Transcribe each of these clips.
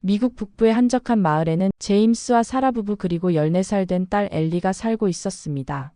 미국 북부의 한적한 마을에는 제임스와 사라 부부 그리고 14살 된 딸 엘리가 살고 있었습니다.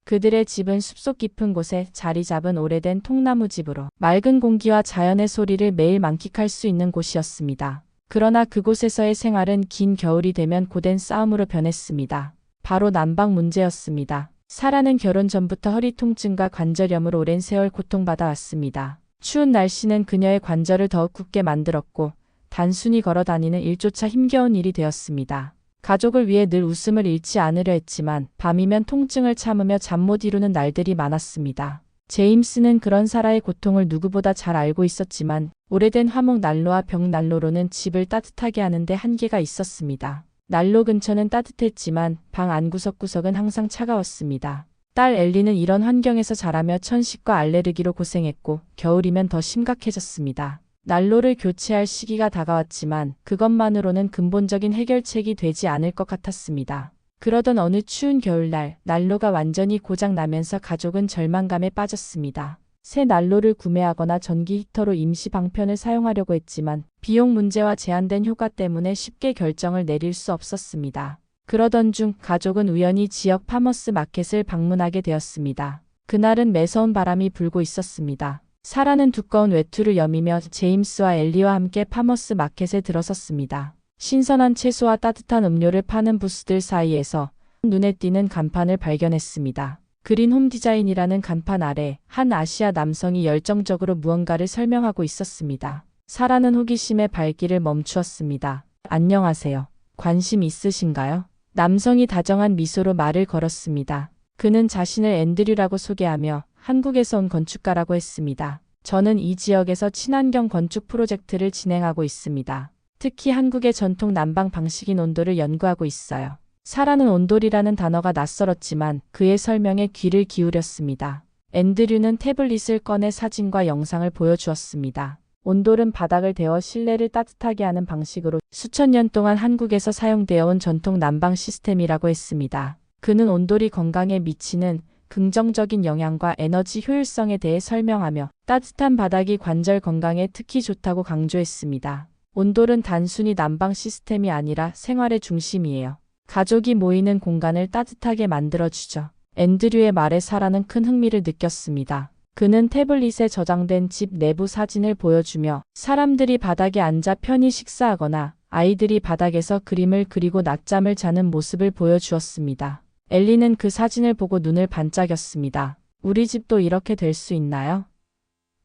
그들의 집은 숲속 깊은 곳에 자리 잡은 오래된 통나무 집으로 맑은 공기와 자연의 소리를 매일 만끽할 수 있는 곳이었습니다. 그러나 그곳에서의 생활은 긴 겨울이 되면 고된 싸움으로 변했습니다. 바로 난방 문제였습니다. 사라는 결혼 전부터 허리 통증과 관절염으로 오랜 세월 고통받아 왔습니다. 추운 날씨는 그녀의 관절을 더욱 굳게 만들었고 단순히 걸어 다니는 일조차 힘겨운 일이 되었습니다. 가족을 위해 늘 웃음을 잃지 않으려 했지만 밤이면 통증을 참으며 잠 못 이루는 날들이 많았습니다. 제임스는 그런 사라의 고통을 누구보다 잘 알고 있었지만 오래된 화목 난로와 벽 난로로는 집을 따뜻하게 하는데 한계가 있었습니다. 난로 근처는 따뜻했지만 방 안 구석구석은 항상 차가웠습니다. 딸 엘리는 이런 환경에서 자라며 천식과 알레르기로 고생했고 겨울이면 더 심각해졌습니다. 난로를 교체할 시기가 다가왔지만 그것만으로는 근본적인 해결책이 되지 않을 것 같았습니다. 그러던 어느 추운 겨울날 난로가 완전히 고장 나면서 가족은 절망감에 빠졌습니다. 새 난로를 구매하거나 전기 히터로 임시 방편을 사용하려고 했지만 비용 문제와 제한된 효과 때문에 쉽게 결정을 내릴 수 없었습니다. 그러던 중 가족은 우연히 지역 파머스 마켓을 방문하게 되었습니다. 그날은 매서운 바람이 불고 있었습니다. 사라는 두꺼운 외투를 여미며 제임스와 엘리와 함께 파머스 마켓에 들어섰습니다. 신선한 채소와 따뜻한 음료를 파는 부스들 사이에서 눈에 띄는 간판을 발견했습니다. 그린 홈 디자인이라는 간판 아래 한 아시아 남성이 열정적으로 무언가를 설명하고 있었습니다. 사라는 호기심에 발길을 멈추었습니다. 안녕하세요. 관심 있으신가요? 남성이 다정한 미소로 말을 걸었습니다. 그는 자신을 앤드류라고 소개하며 한국에서 온 건축가라고 했습니다. 저는 이 지역에서 친환경 건축 프로젝트를 진행하고 있습니다. 특히 한국의 전통 난방 방식인 온돌을 연구하고 있어요. 사라는 온돌이라는 단어가 낯설었지만 그의 설명에 귀를 기울였습니다. 앤드류는 태블릿을 꺼내 사진과 영상을 보여주었습니다. 온돌은 바닥을 데워 실내를 따뜻하게 하는 방식으로 수천 년 동안 한국에서 사용되어 온 전통 난방 시스템이라고 했습니다. 그는 온돌이 건강에 미치는 긍정적인 영향과 에너지 효율성에 대해 설명하며 따뜻한 바닥이 관절 건강에 특히 좋다고 강조했습니다. 온돌은 단순히 난방 시스템이 아니라 생활의 중심이에요. 가족이 모이는 공간을 따뜻하게 만들어주죠. 앤드류의 말에 사라는 큰 흥미를 느꼈습니다. 그는 태블릿에 저장된 집 내부 사진을 보여주며 사람들이 바닥에 앉아 편히 식사하거나 아이들이 바닥에서 그림을 그리고 낮잠을 자는 모습을 보여주었습니다. 엘리는 그 사진을 보고 눈을 반짝였습니다. 우리 집도 이렇게 될 수 있나요?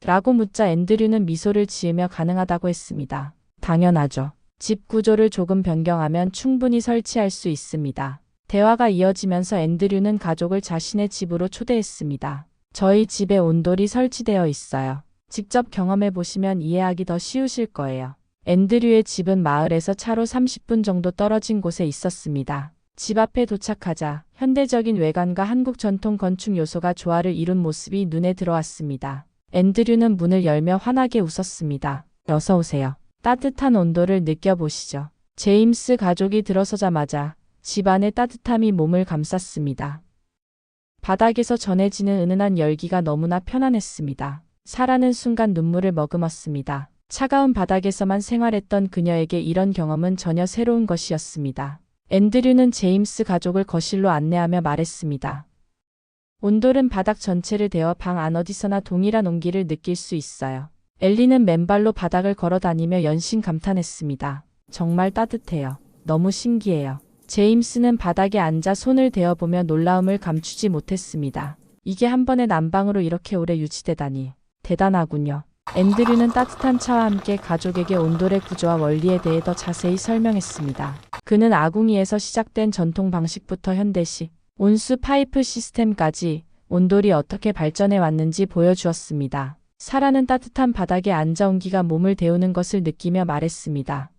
라고 묻자 앤드류는 미소를 지으며 가능하다고 했습니다. 당연하죠. 집 구조를 조금 변경하면 충분히 설치할 수 있습니다. 대화가 이어지면서 앤드류는 가족을 자신의 집으로 초대했습니다. 저희 집에 온돌이 설치되어 있어요. 직접 경험해 보시면 이해하기 더 쉬우실 거예요. 앤드류의 집은 마을에서 차로 30분 정도 떨어진 곳에 있었습니다. 집 앞에 도착하자 현대적인 외관과 한국 전통 건축 요소가 조화를 이룬 모습이 눈에 들어왔습니다. 앤드류는 문을 열며 환하게 웃었습니다. 어서 오세요. 따뜻한 온도를 느껴보시죠. 제임스 가족이 들어서자마자 집 안의 따뜻함이 몸을 감쌌습니다. 바닥에서 전해지는 은은한 열기가 너무나 편안했습니다. 사라는 순간 눈물을 머금었습니다. 차가운 바닥에서만 생활했던 그녀에게 이런 경험은 전혀 새로운 것이었습니다. 앤드류는 제임스 가족을 거실로 안내하며 말했습니다. 온돌은 바닥 전체를 데워 방 안 어디서나 동일한 온기를 느낄 수 있어요. 엘리는 맨발로 바닥을 걸어 다니며 연신 감탄했습니다. 정말 따뜻해요. 너무 신기해요. 제임스는 바닥에 앉아 손을 대어보며 놀라움을 감추지 못했습니다. 이게 한 번의 난방으로 이렇게 오래 유지되다니. 대단하군요. 앤드류는 따뜻한 차와 함께 가족에게 온돌의 구조와 원리에 대해 더 자세히 설명했습니다. 그는 아궁이에서 시작된 전통 방식부터 현대식, 온수 파이프 시스템까지 온돌이 어떻게 발전해 왔는지 보여주었습니다. 사라는 따뜻한 바닥에 앉아 온기가 몸을 데우는 것을 느끼며 말했습니다.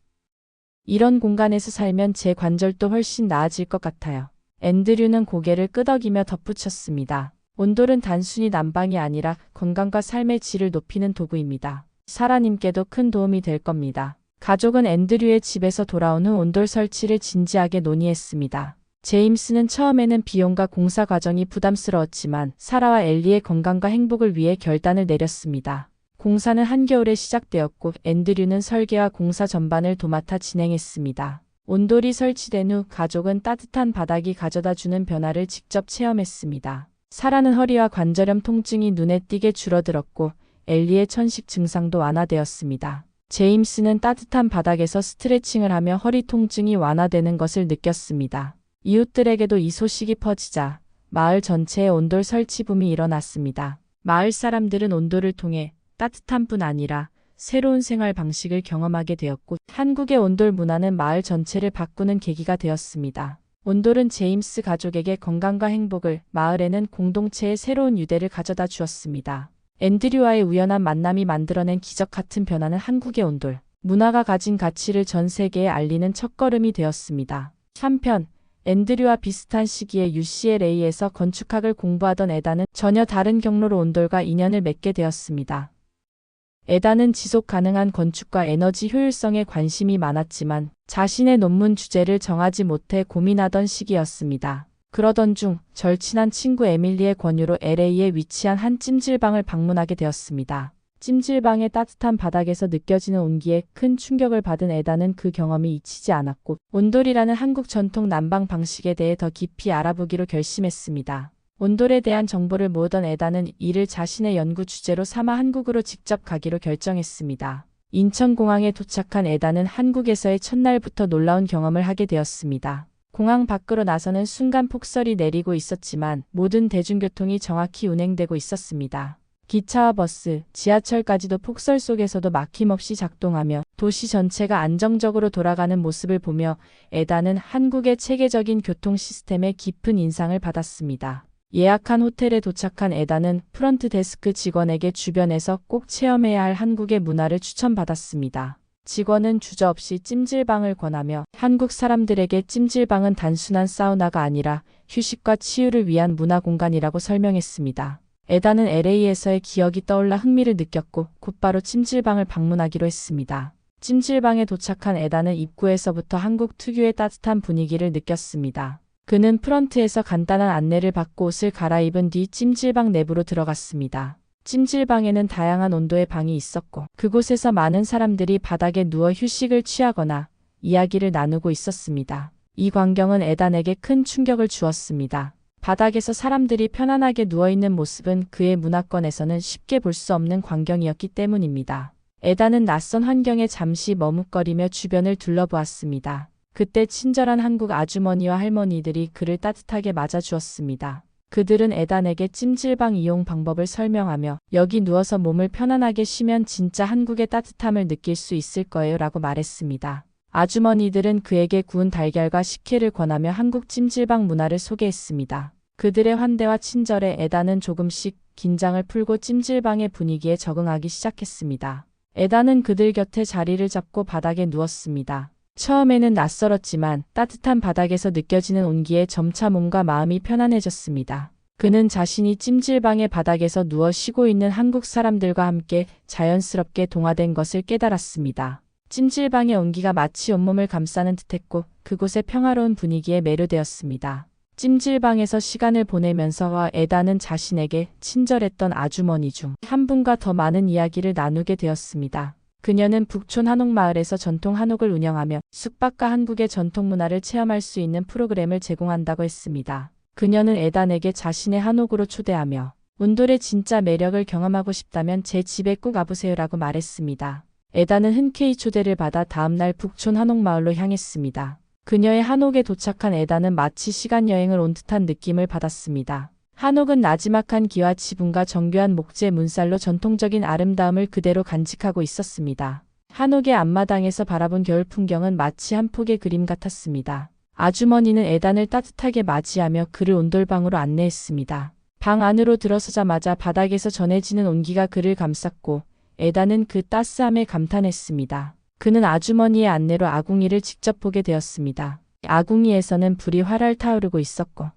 이런 공간에서 살면 제 관절도 훨씬 나아질 것 같아요. 앤드류는 고개를 끄덕이며 덧붙였습니다. 온돌은 단순히 난방이 아니라 건강과 삶의 질을 높이는 도구입니다. 사라님께도 큰 도움이 될 겁니다. 가족은 앤드류의 집에서 돌아온 후 온돌 설치를 진지하게 논의했습니다. 제임스는 처음에는 비용과 공사 과정이 부담스러웠지만 사라와 엘리의 건강과 행복을 위해 결단을 내렸습니다. 공사는 한겨울에 시작되었고 앤드류는 설계와 공사 전반을 도맡아 진행했습니다. 온돌이 설치된 후 가족은 따뜻한 바닥이 가져다주는 변화를 직접 체험했습니다. 사라는 허리와 관절염 통증이 눈에 띄게 줄어들었고 엘리의 천식 증상도 완화되었습니다. 제임스는 따뜻한 바닥에서 스트레칭을 하며 허리 통증이 완화되는 것을 느꼈습니다. 이웃들에게도 이 소식이 퍼지자 마을 전체에 온돌 설치 붐이 일어났습니다. 마을 사람들은 온돌을 통해 따뜻한 뿐 아니라 새로운 생활 방식을 경험하게 되었고 한국의 온돌 문화는 마을 전체를 바꾸는 계기가 되었습니다. 온돌은 제임스 가족에게 건강과 행복을, 마을에는 공동체의 새로운 유대를 가져다 주었습니다. 앤드류와의 우연한 만남이 만들어낸 기적 같은 변화는 한국의 온돌 문화가 가진 가치를 전 세계에 알리는 첫걸음이 되었습니다. 한편 앤드류와 비슷한 시기에 UCLA에서 건축학을 공부하던 에다는 전혀 다른 경로로 온돌과 인연을 맺게 되었습니다. 에다는 지속 가능한 건축과 에너지 효율성에 관심이 많았지만 자신의 논문 주제를 정하지 못해 고민하던 시기였습니다. 그러던 중 절친한 친구 에밀리의 권유로 LA에 위치한 한 찜질방을 방문하게 되었습니다. 찜질방의 따뜻한 바닥에서 느껴지는 온기에 큰 충격을 받은 에다는 그 경험이 잊히지 않았고 온돌이라는 한국 전통 난방 방식에 대해 더 깊이 알아보기로 결심했습니다. 온돌에 대한 정보를 모으던 에다는 이를 자신의 연구 주제로 삼아 한국으로 직접 가기로 결정했습니다. 인천공항에 도착한 에다는 한국에서의 첫날부터 놀라운 경험을 하게 되었습니다. 공항 밖으로 나서는 순간 폭설이 내리고 있었지만 모든 대중교통이 정확히 운행되고 있었습니다. 기차와 버스, 지하철까지도 폭설 속에서도 막힘없이 작동하며 도시 전체가 안정적으로 돌아가는 모습을 보며 에다는 한국의 체계적인 교통 시스템에 깊은 인상을 받았습니다. 예약한 호텔에 도착한 에다는 프런트 데스크 직원에게 주변에서 꼭 체험해야 할 한국의 문화를 추천받았습니다. 직원은 주저없이 찜질방을 권하며 한국 사람들에게 찜질방은 단순한 사우나가 아니라 휴식과 치유를 위한 문화 공간이라고 설명했습니다. 에다는 LA에서의 기억이 떠올라 흥미를 느꼈고 곧바로 찜질방을 방문하기로 했습니다. 찜질방에 도착한 에다는 입구에서부터 한국 특유의 따뜻한 분위기를 느꼈습니다. 그는 프런트에서 간단한 안내를 받고 옷을 갈아입은 뒤 찜질방 내부로 들어갔습니다. 찜질방에는 다양한 온도의 방이 있었고 그곳에서 많은 사람들이 바닥에 누워 휴식을 취하거나 이야기를 나누고 있었습니다. 이 광경은 에단에게 큰 충격을 주었습니다. 바닥에서 사람들이 편안하게 누워있는 모습은 그의 문화권에서는 쉽게 볼 수 없는 광경이었기 때문입니다. 에단은 낯선 환경에 잠시 머뭇거리며 주변을 둘러보았습니다. 그때 친절한 한국 아주머니와 할머니들이 그를 따뜻하게 맞아주었습니다. 그들은 에단에게 찜질방 이용 방법을 설명하며 여기 누워서 몸을 편안하게 쉬면 진짜 한국의 따뜻함을 느낄 수 있을 거예요 라고 말했습니다. 아주머니들은 그에게 구운 달걀과 식혜를 권하며 한국 찜질방 문화를 소개했습니다. 그들의 환대와 친절에 에단은 조금씩 긴장을 풀고 찜질방의 분위기에 적응하기 시작했습니다. 에단은 그들 곁에 자리를 잡고 바닥에 누웠습니다. 처음에는 낯설었지만 따뜻한 바닥에서 느껴지는 온기에 점차 몸과 마음이 편안해졌습니다. 그는 자신이 찜질방의 바닥에서 누워 쉬고 있는 한국 사람들과 함께 자연스럽게 동화된 것을 깨달았습니다. 찜질방의 온기가 마치 온몸을 감싸는 듯했고 그곳의 평화로운 분위기에 매료되었습니다. 찜질방에서 시간을 보내면서 에다는 자신에게 친절했던 아주머니 중 한 분과 더 많은 이야기를 나누게 되었습니다. 그녀는 북촌 한옥마을에서 전통 한옥을 운영하며 숙박과 한국의 전통 문화를 체험할 수 있는 프로그램을 제공한다고 했습니다. 그녀는 에단에게 자신의 한옥으로 초대하며 온돌의 진짜 매력을 경험하고 싶다면 제 집에 꼭 와보세요라고 말했습니다. 에단은 흔쾌히 초대를 받아 다음날 북촌 한옥마을로 향했습니다. 그녀의 한옥에 도착한 에단은 마치 시간여행을 온 듯한 느낌을 받았습니다. 한옥은 나지막한 기와 지붕과 정교한 목재 문살로 전통적인 아름다움을 그대로 간직하고 있었습니다. 한옥의 앞마당에서 바라본 겨울 풍경은 마치 한 폭의 그림 같았습니다. 아주머니는 에단을 따뜻하게 맞이하며 그를 온돌방으로 안내했습니다. 방 안으로 들어서자마자 바닥에서 전해지는 온기가 그를 감쌌고 에단은 그 따스함에 감탄했습니다. 그는 아주머니의 안내로 아궁이를 직접 보게 되었습니다. 아궁이에서는 불이 활활 타오르고 있었고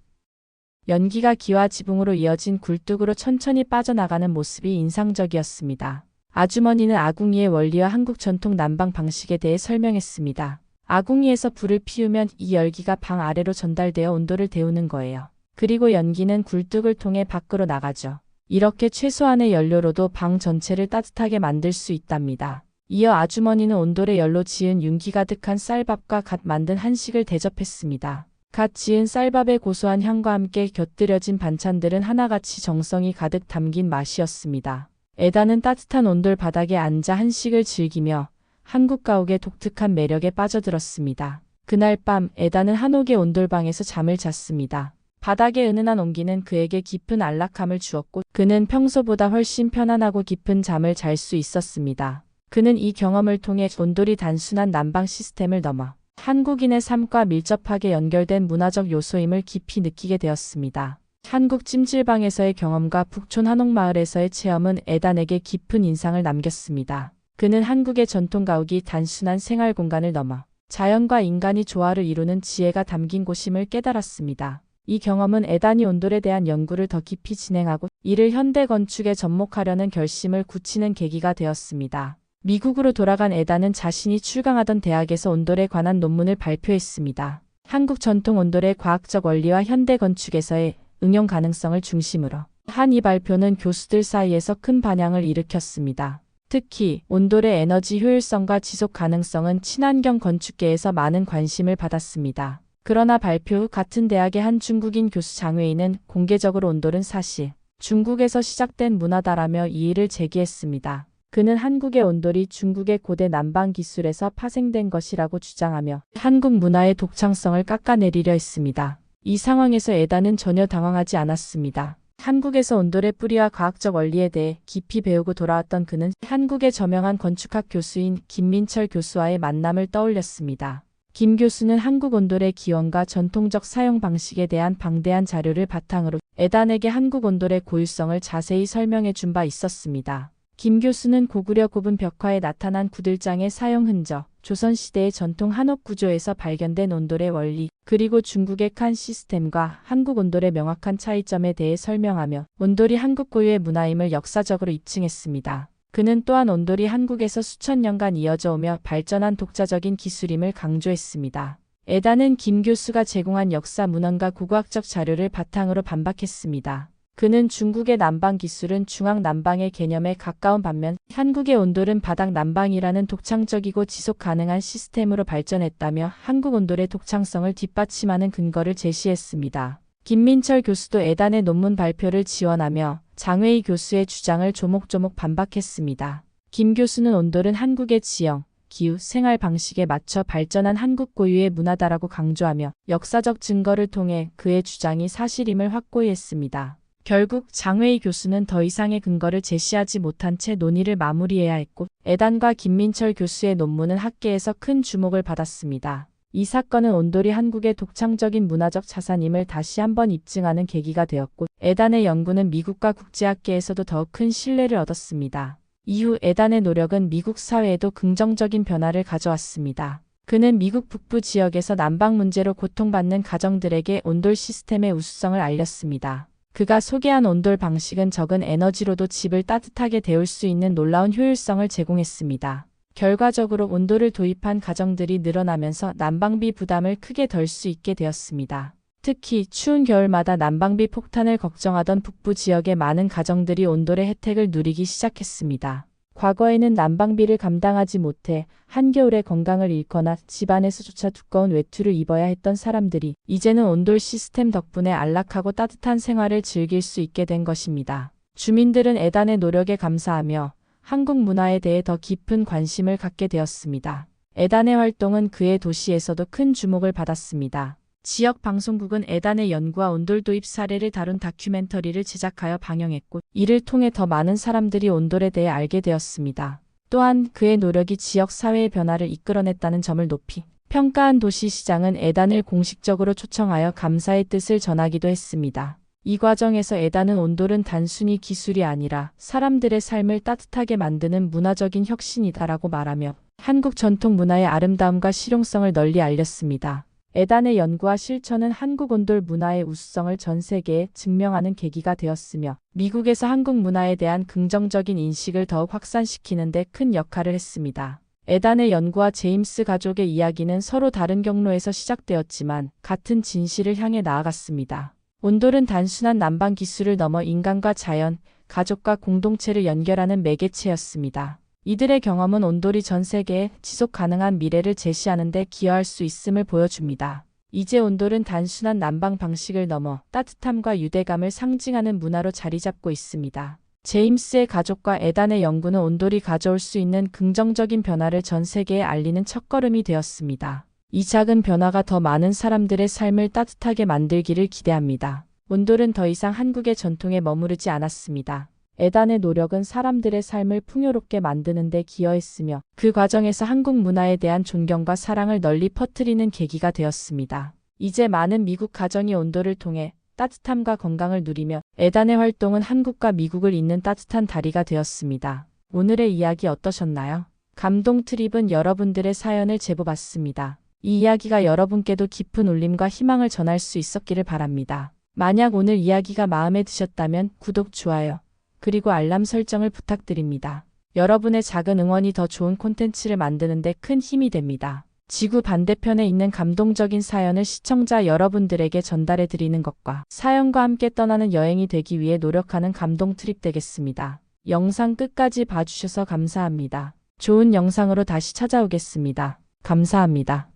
연기가 기와 지붕으로 이어진 굴뚝으로 천천히 빠져나가는 모습이 인상적이었습니다. 아주머니는 아궁이의 원리와 한국 전통 난방 방식에 대해 설명했습니다. 아궁이에서 불을 피우면 이 열기가 방 아래로 전달되어 온도를 데우는 거예요. 그리고 연기는 굴뚝을 통해 밖으로 나가죠. 이렇게 최소한의 연료로도 방 전체를 따뜻하게 만들 수 있답니다. 이어 아주머니는 온돌에 열로 지은 윤기 가득한 쌀밥과 갓 만든 한식을 대접했습니다. 갓 지은 쌀밥의 고소한 향과 함께 곁들여진 반찬들은 하나같이 정성이 가득 담긴 맛이었습니다. 에다는 따뜻한 온돌 바닥에 앉아 한식을 즐기며 한국 가옥의 독특한 매력에 빠져들었습니다. 그날 밤 에다는 한옥의 온돌방에서 잠을 잤습니다. 바닥의 은은한 온기는 그에게 깊은 안락함을 주었고 그는 평소보다 훨씬 편안하고 깊은 잠을 잘 수 있었습니다. 그는 이 경험을 통해 온돌이 단순한 난방 시스템을 넘어 한국인의 삶과 밀접하게 연결된 문화적 요소임을 깊이 느끼게 되었습니다. 한국 찜질방에서의 경험과 북촌 한옥마을에서의 체험은 에단에게 깊은 인상을 남겼습니다. 그는 한국의 전통 가옥이 단순한 생활 공간을 넘어 자연과 인간이 조화를 이루는 지혜가 담긴 곳임을 깨달았습니다. 이 경험은 에단이 온돌에 대한 연구를 더 깊이 진행하고 이를 현대 건축에 접목하려는 결심을 굳히는 계기가 되었습니다. 미국으로 돌아간 에단은 자신이 출강하던 대학에서 온돌에 관한 논문을 발표했습니다. 한국 전통 온돌의 과학적 원리와 현대 건축에서의 응용 가능성을 중심으로 한 이 발표는 교수들 사이에서 큰 반향을 일으켰습니다. 특히 온돌의 에너지 효율성과 지속 가능성은 친환경 건축계에서 많은 관심을 받았습니다. 그러나 발표 후 같은 대학의 한 중국인 교수 장웨이는 공개적으로 온돌은 사실 중국에서 시작된 문화다라며 이의를 제기했습니다. 그는 한국의 온돌이 중국의 고대 난방 기술에서 파생된 것이라고 주장하며 한국 문화의 독창성을 깎아내리려 했습니다. 이 상황에서 에단은 전혀 당황하지 않았습니다. 한국에서 온돌의 뿌리와 과학적 원리에 대해 깊이 배우고 돌아왔던 그는 한국의 저명한 건축학 교수인 김민철 교수와의 만남을 떠올렸습니다. 김 교수는 한국 온돌의 기원과 전통적 사용 방식에 대한 방대한 자료를 바탕으로 에단에게 한국 온돌의 고유성을 자세히 설명해 준 바 있었습니다. 김 교수는 고구려 고분 벽화에 나타난 구들장의 사용 흔적, 조선시대의 전통 한옥 구조에서 발견된 온돌의 원리, 그리고 중국의 칸 시스템과 한국 온돌의 명확한 차이점에 대해 설명하며 온돌이 한국 고유의 문화임을 역사적으로 입증했습니다. 그는 또한 온돌이 한국에서 수천 년간 이어져 오며 발전한 독자적인 기술임을 강조했습니다. 에단은 김 교수가 제공한 역사 문헌과 고고학적 자료를 바탕으로 반박했습니다. 그는 중국의 난방 기술은 중앙 난방의 개념에 가까운 반면 한국의 온돌은 바닥 난방이라는 독창적이고 지속 가능한 시스템으로 발전했다며 한국 온돌의 독창성을 뒷받침하는 근거를 제시했습니다. 김민철 교수도 에단의 논문 발표를 지원하며 장웨이 교수의 주장을 조목조목 반박했습니다. 김 교수는 온돌은 한국의 지형, 기후, 생활 방식에 맞춰 발전한 한국 고유의 문화다라고 강조하며 역사적 증거를 통해 그의 주장이 사실임을 확고히 했습니다. 결국 장웨이 교수는 더 이상의 근거를 제시하지 못한 채 논의를 마무리해야 했고 에단과 김민철 교수의 논문은 학계에서 큰 주목을 받았습니다. 이 사건은 온돌이 한국의 독창적인 문화적 자산임을 다시 한번 입증하는 계기가 되었고 에단의 연구는 미국과 국제학계에서도 더욱 큰 신뢰를 얻었습니다. 이후 에단의 노력은 미국 사회에도 긍정적인 변화를 가져왔습니다. 그는 미국 북부 지역에서 난방 문제로 고통받는 가정들에게 온돌 시스템의 우수성을 알렸습니다. 그가 소개한 온돌 방식은 적은 에너지로도 집을 따뜻하게 데울 수 있는 놀라운 효율성을 제공했습니다. 결과적으로 온돌을 도입한 가정들이 늘어나면서 난방비 부담을 크게 덜 수 있게 되었습니다. 특히 추운 겨울마다 난방비 폭탄을 걱정하던 북부 지역의 많은 가정들이 온돌의 혜택을 누리기 시작했습니다. 과거에는 난방비를 감당하지 못해 한겨울에 건강을 잃거나 집안에서조차 두꺼운 외투를 입어야 했던 사람들이 이제는 온돌 시스템 덕분에 안락하고 따뜻한 생활을 즐길 수 있게 된 것입니다. 주민들은 에단의 노력에 감사하며 한국 문화에 대해 더 깊은 관심을 갖게 되었습니다. 에단의 활동은 그의 도시에서도 큰 주목을 받았습니다. 지역 방송국은 에단의 연구와 온돌 도입 사례를 다룬 다큐멘터리를 제작하여 방영했고 이를 통해 더 많은 사람들이 온돌에 대해 알게 되었습니다. 또한 그의 노력이 지역 사회의 변화를 이끌어냈다는 점을 높이 평가한 도시시장은 에단을 공식적으로 초청하여 감사의 뜻을 전하기도 했습니다. 이 과정에서 에단은 온돌은 단순히 기술이 아니라 사람들의 삶을 따뜻하게 만드는 문화적인 혁신이다라고 말하며 한국 전통 문화의 아름다움과 실용성을 널리 알렸습니다. 에단의 연구와 실천은 한국 온돌 문화의 우수성을 전 세계에 증명하는 계기가 되었으며 미국에서 한국 문화에 대한 긍정적인 인식을 더욱 확산시키는 데 큰 역할을 했습니다. 에단의 연구와 제임스 가족의 이야기는 서로 다른 경로에서 시작되었지만 같은 진실을 향해 나아갔습니다. 온돌은 단순한 난방 기술을 넘어 인간과 자연, 가족과 공동체를 연결하는 매개체였습니다. 이들의 경험은 온돌이 전 세계에 지속 가능한 미래를 제시하는 데 기여할 수 있음을 보여줍니다. 이제 온돌은 단순한 난방 방식을 넘어 따뜻함과 유대감을 상징하는 문화로 자리 잡고 있습니다. 제임스의 가족과 에단의 연구는 온돌이 가져올 수 있는 긍정적인 변화를 전 세계에 알리는 첫걸음이 되었습니다. 이 작은 변화가 더 많은 사람들의 삶을 따뜻하게 만들기를 기대합니다. 온돌은 더 이상 한국의 전통에 머무르지 않았습니다. 에단의 노력은 사람들의 삶을 풍요롭게 만드는 데 기여했으며 그 과정에서 한국 문화에 대한 존경과 사랑을 널리 퍼뜨리는 계기가 되었습니다. 이제 많은 미국 가정이 온돌을 통해 따뜻함과 건강을 누리며 에단의 활동은 한국과 미국을 잇는 따뜻한 다리가 되었습니다. 오늘의 이야기 어떠셨나요? 감동 트립은 여러분들의 사연을 제보받습니다. 이 이야기가 여러분께도 깊은 울림과 희망을 전할 수 있었기를 바랍니다. 만약 오늘 이야기가 마음에 드셨다면 구독, 좋아요, 그리고 알람 설정을 부탁드립니다. 여러분의 작은 응원이 더 좋은 콘텐츠를 만드는 데 큰 힘이 됩니다. 지구 반대편에 있는 감동적인 사연을 시청자 여러분들에게 전달해 드리는 것과 사연과 함께 떠나는 여행이 되기 위해 노력하는 감동 트립 되겠습니다. 영상 끝까지 봐주셔서 감사합니다. 좋은 영상으로 다시 찾아오겠습니다. 감사합니다.